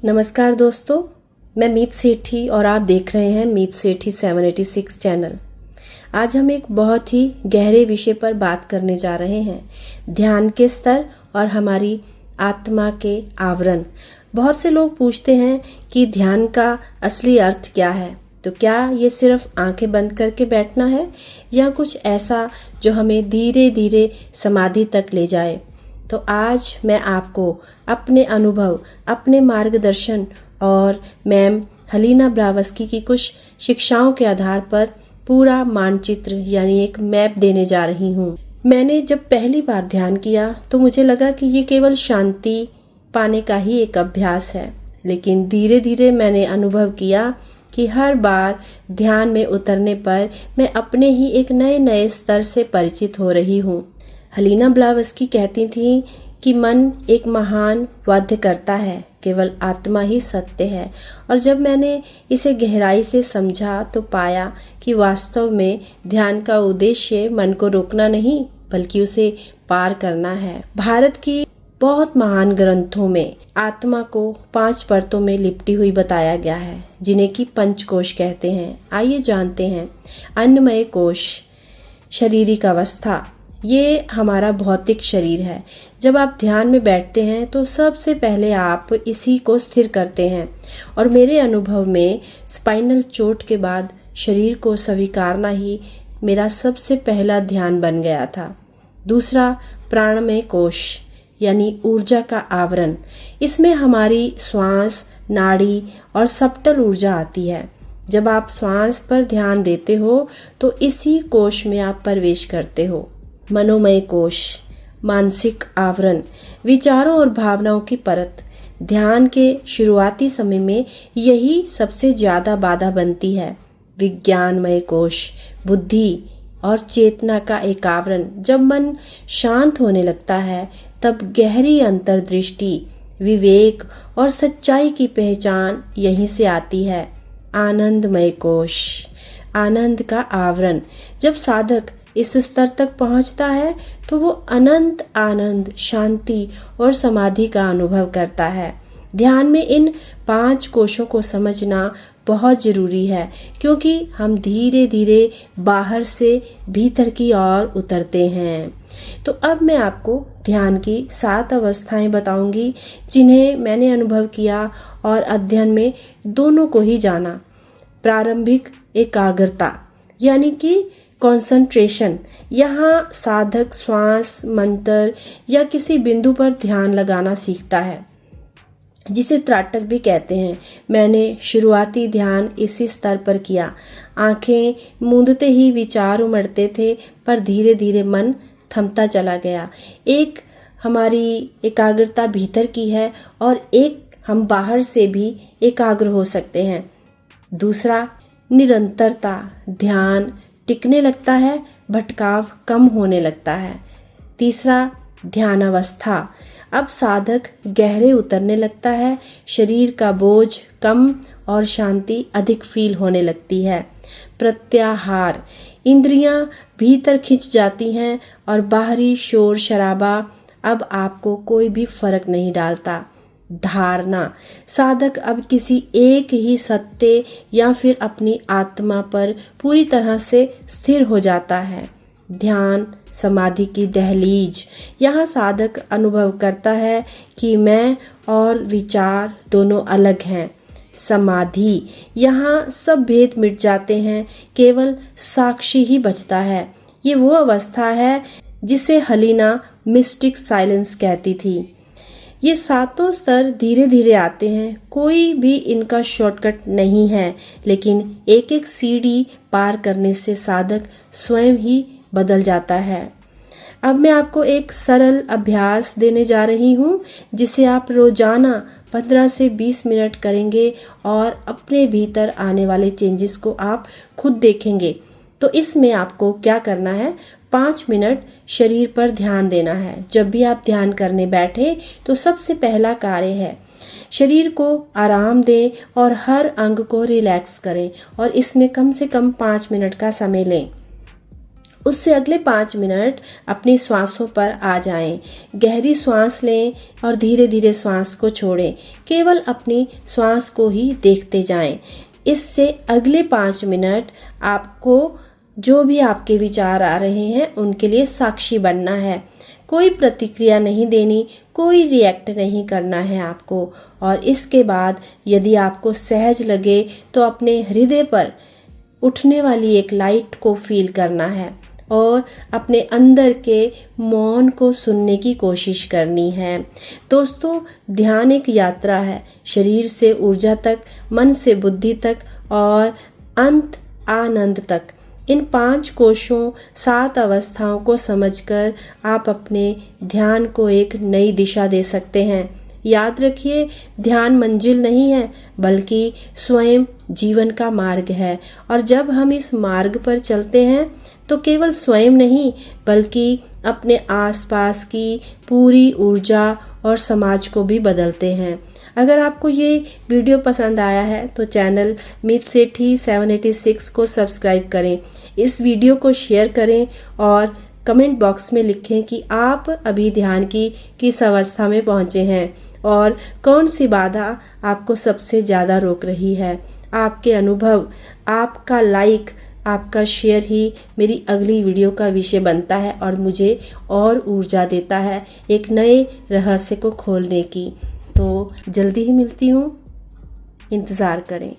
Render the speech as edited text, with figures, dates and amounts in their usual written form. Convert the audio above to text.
नमस्कार दोस्तों, मैं मीत सेठी और आप देख रहे हैं मीत सेठी 786 चैनल। आज हम एक बहुत ही गहरे विषय पर बात करने जा रहे हैं, ध्यान के स्तर और हमारी आत्मा के आवरण। बहुत से लोग पूछते हैं कि ध्यान का असली अर्थ क्या है। तो क्या ये सिर्फ आंखें बंद करके बैठना है या कुछ ऐसा जो हमें धीरे धीरे समाधि तक ले जाए। तो आज मैं आपको अपने अनुभव, अपने मार्गदर्शन और मैम हलीना ब्लावस्की की कुछ शिक्षाओं के आधार पर पूरा मानचित्र यानी एक मैप देने जा रही हूँ। मैंने जब पहली बार ध्यान किया तो मुझे लगा कि ये केवल शांति पाने का ही एक अभ्यास है, लेकिन धीरे धीरे मैंने अनुभव किया कि हर बार ध्यान में उतरने पर मैं अपने ही एक नए स्तर से परिचित हो रही हूँ। हलीना ब्लावस्की कहती थी कि मन एक महान वाद्य करता है, केवल आत्मा ही सत्य है। और जब मैंने इसे गहराई से समझा तो पाया कि वास्तव में ध्यान का उद्देश्य मन को रोकना नहीं बल्कि उसे पार करना है। भारत की बहुत महान ग्रंथों में आत्मा को 5 परतों में लिपटी हुई बताया गया है, जिन्हें कि पंचकोश कहते हैं। आइए जानते हैं। अन्नमय कोश, शारीरिक अवस्था, ये हमारा भौतिक शरीर है। जब आप ध्यान में बैठते हैं तो सबसे पहले आप इसी को स्थिर करते हैं, और मेरे अनुभव में स्पाइनल चोट के बाद शरीर को स्वीकारना ही मेरा सबसे पहला ध्यान बन गया था। दूसरा, प्राणमय कोश यानी ऊर्जा का आवरण। इसमें हमारी श्वास, नाड़ी और सबटल ऊर्जा आती है। जब आप श्वास पर ध्यान देते हो तो इसी कोश में आप प्रवेश करते हो। मनोमय कोश, मानसिक आवरण, विचारों और भावनाओं की परत। ध्यान के शुरुआती समय में यही सबसे ज्यादा बाधा बनती है। विज्ञानमय कोश, बुद्धि और चेतना का एक आवरण। जब मन शांत होने लगता है तब गहरी अंतर्दृष्टि, विवेक और सच्चाई की पहचान यहीं से आती है। आनंदमय कोश, आनंद का आवरण। जब साधक इस स्तर तक पहुंचता है तो वो अनंत आनंद, शांति और समाधि का अनुभव करता है। ध्यान में इन 5 कोशों को समझना बहुत जरूरी है, क्योंकि हम धीरे धीरे बाहर से भीतर की ओर उतरते हैं। तो अब मैं आपको ध्यान की 7 अवस्थाएं बताऊंगी, जिन्हें मैंने अनुभव किया और अध्ययन में दोनों को ही जाना। प्रारंभिक एकाग्रता यानी कि कंसंट्रेशन। यहाँ साधक श्वास, मंत्र या किसी बिंदु पर ध्यान लगाना सीखता है, जिसे त्राटक भी कहते हैं। मैंने शुरुआती ध्यान इसी स्तर पर किया। आंखें मूंदते ही विचार उमड़ते थे, पर धीरे धीरे मन थमता चला गया। एक हमारी एकाग्रता भीतर की है और एक हम बाहर से भी एकाग्र हो सकते हैं। दूसरा, निरंतरता। ध्यान टिकने लगता है, भटकाव कम होने लगता है। तीसरा, ध्यान अवस्था। अब साधक गहरे उतरने लगता है, शरीर का बोझ कम और शांति अधिक फील होने लगती है। प्रत्याहार, इंद्रियां भीतर खिंच जाती हैं और बाहरी शोर शराबा अब आपको कोई भी फर्क नहीं डालता। धारणा, साधक अब किसी एक ही सत्य या फिर अपनी आत्मा पर पूरी तरह से स्थिर हो जाता है। ध्यान समाधि की दहलीज। यहाँ साधक अनुभव करता है कि मैं और विचार दोनों अलग हैं। समाधि, यहाँ सब भेद मिट जाते हैं, केवल साक्षी ही बचता है। ये वो अवस्था है जिसे हलीना मिस्टिक साइलेंस कहती थी। ये 7 स्तर धीरे धीरे आते हैं, कोई भी इनका शॉर्टकट नहीं है, लेकिन एक एक सीढ़ी पार करने से साधक स्वयं ही बदल जाता है। अब मैं आपको एक सरल अभ्यास देने जा रही हूँ, जिसे आप रोजाना 15 से 20 मिनट करेंगे और अपने भीतर आने वाले चेंजेस को आप खुद देखेंगे। तो इसमें आपको क्या करना है, 5 मिनट शरीर पर ध्यान देना है। जब भी आप ध्यान करने बैठे तो सबसे पहला कार्य है शरीर को आराम दें और हर अंग को रिलैक्स करें, और इसमें कम से कम 5 मिनट का समय लें। उससे अगले 5 मिनट अपनी श्वासों पर आ जाएं। गहरी श्वास लें और धीरे धीरे श्वास को छोड़ें। केवल अपनी श्वास को ही देखते जाएं। इससे अगले 5 मिनट आपको जो भी आपके विचार आ रहे हैं उनके लिए साक्षी बनना है। कोई प्रतिक्रिया नहीं देनी, कोई रिएक्ट नहीं करना है आपको। और इसके बाद यदि आपको सहज लगे तो अपने हृदय पर उठने वाली एक लाइट को फील करना है और अपने अंदर के मौन को सुनने की कोशिश करनी है। दोस्तों, ध्यान एक यात्रा है, शरीर से ऊर्जा तक, मन से बुद्धि तक और अंत आनंद तक। इन 5 कोशों 7 अवस्थाओं को समझकर आप अपने ध्यान को एक नई दिशा दे सकते हैं। याद रखिए, ध्यान मंजिल नहीं है बल्कि स्वयं जीवन का मार्ग है। और जब हम इस मार्ग पर चलते हैं तो केवल स्वयं नहीं बल्कि अपने आसपास की पूरी ऊर्जा और समाज को भी बदलते हैं। अगर आपको ये वीडियो पसंद आया है तो चैनल मीत सेठी 786 को सब्सक्राइब करें। इस वीडियो को शेयर करें और कमेंट बॉक्स में लिखें कि आप अभी ध्यान की किस अवस्था में पहुंचे हैं और कौन सी बाधा आपको सबसे ज़्यादा रोक रही है। आपके अनुभव, आपका लाइक, आपका शेयर ही मेरी अगली वीडियो का विषय बनता है और मुझे और ऊर्जा देता है एक नए रहस्य को खोलने की। तो जल्दी ही मिलती हूँ, इंतज़ार करें।